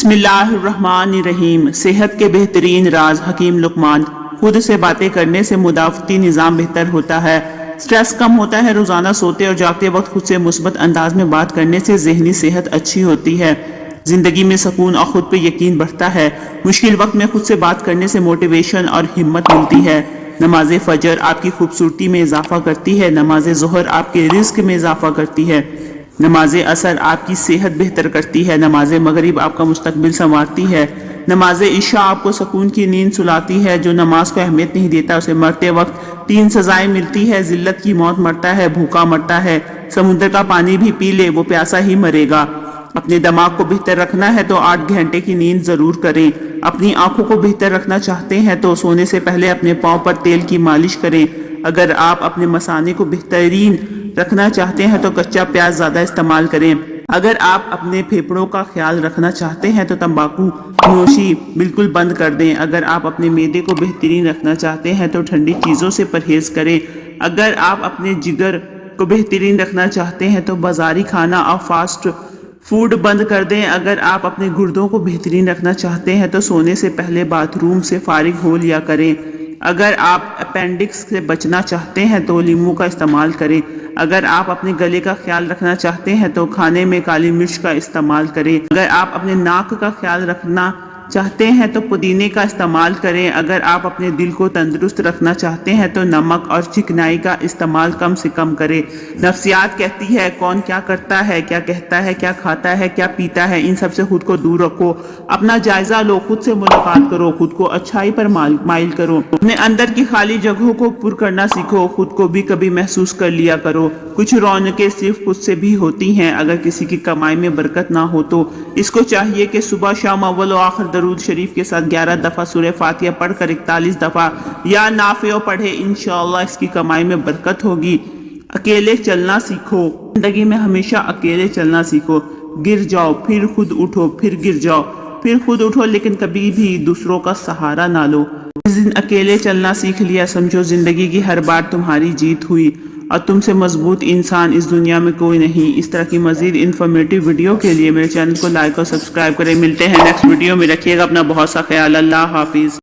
بسم اللہ الرحمن الرحیم۔ صحت کے بہترین راز حکیم لقمان۔ خود سے باتیں کرنے سے مدافعتی نظام بہتر ہوتا ہے، سٹریس کم ہوتا ہے۔ روزانہ سوتے اور جاگتے وقت خود سے مثبت انداز میں بات کرنے سے ذہنی صحت اچھی ہوتی ہے، زندگی میں سکون اور خود پہ یقین بڑھتا ہے۔ مشکل وقت میں خود سے بات کرنے سے موٹیویشن اور ہمت ملتی ہے۔ نماز فجر آپ کی خوبصورتی میں اضافہ کرتی ہے، نماز ظہر آپ کے رزق میں اضافہ کرتی ہے، نماز عصر آپ کی صحت بہتر کرتی ہے، نماز مغرب آپ کا مستقبل سنوارتی ہے، نماز عشاء آپ کو سکون کی نیند سلاتی ہے۔ جو نماز کو اہمیت نہیں دیتا اسے مرتے وقت 3 سزائیں ملتی ہے، ذلت کی موت مرتا ہے، بھوکا مرتا ہے، سمندر کا پانی بھی پی لے وہ پیاسا ہی مرے گا۔ اپنے دماغ کو بہتر رکھنا ہے تو 8 گھنٹے کی نیند ضرور کریں۔ اپنی آنکھوں کو بہتر رکھنا چاہتے ہیں تو سونے سے پہلے اپنے پاؤں پر تیل کی مالش کریں۔ اگر آپ اپنے مثانے کو بہترین رکھنا چاہتے ہیں تو کچا پیاز زیادہ استعمال کریں۔ اگر آپ اپنے پھیپھڑوں کا خیال رکھنا چاہتے ہیں تو تمباکو نوشی بالکل بند کر دیں۔ اگر آپ اپنے معدے کو بہترین رکھنا چاہتے ہیں تو ٹھنڈی چیزوں سے پرہیز کریں۔ اگر آپ اپنے جگر کو بہترین رکھنا چاہتے ہیں تو بازاری کھانا اور فاسٹ فوڈ بند کر دیں۔ اگر آپ اپنے گردوں کو بہترین رکھنا چاہتے ہیں تو سونے سے پہلے باتھ روم سے فارغ ہو لیا کریں۔ اگر آپ اپینڈکس سے بچنا چاہتے ہیں تو لیموں کا استعمال کریں۔ اگر آپ اپنے گلے کا خیال رکھنا چاہتے ہیں تو کھانے میں کالی مرچ کا استعمال کریں۔ اگر آپ اپنے ناک کا خیال رکھنا چاہتے ہیں تو پودینے کا استعمال کریں۔ اگر آپ اپنے دل کو تندرست رکھنا چاہتے ہیں تو نمک اور چکنائی کا استعمال کم سے کم کریں۔ نفسیات کہتی ہے کون کیا کرتا ہے، کیا کہتا ہے، کیا کھاتا ہے، کیا پیتا ہے، ان سب سے خود کو دور رکھو۔ اپنا جائزہ لو، خود سے ملاقات کرو، خود کو اچھائی پر مائل کرو، اپنے اندر کی خالی جگہوں کو پر کرنا سیکھو، خود کو بھی کبھی محسوس کر لیا کرو۔ کچھ رونقیں صرف خود سے بھی ہوتی ہیں۔ اگر کسی کی کمائی میں برکت نہ ہو تو اس کو چاہیے کہ صبح شام اول و آخر درود شریف کے ساتھ 11 دفعہ سورہ فاتحہ پڑھ کر 41 دفعہ یا نافع پڑھے، انشاءاللہ اس کی کمائی میں برکت ہوگی۔ اکیلے چلنا سیکھو، زندگی میں ہمیشہ اکیلے چلنا سیکھو۔ گر جاؤ پھر خود اٹھو، پھر گر جاؤ پھر خود اٹھو، لیکن کبھی بھی دوسروں کا سہارا نہ لو۔ جس دن اکیلے چلنا سیکھ لیا سمجھو زندگی کی ہر بار تمہاری جیت ہوئی اور تم سے مضبوط انسان اس دنیا میں کوئی نہیں۔ اس طرح کی مزید انفارمیٹیو ویڈیو کے لیے میرے چینل کو لائک اور سبسکرائب کریں۔ ملتے ہیں نیکسٹ ویڈیو میں، رکھیے گا اپنا بہت سا خیال۔ اللہ حافظ۔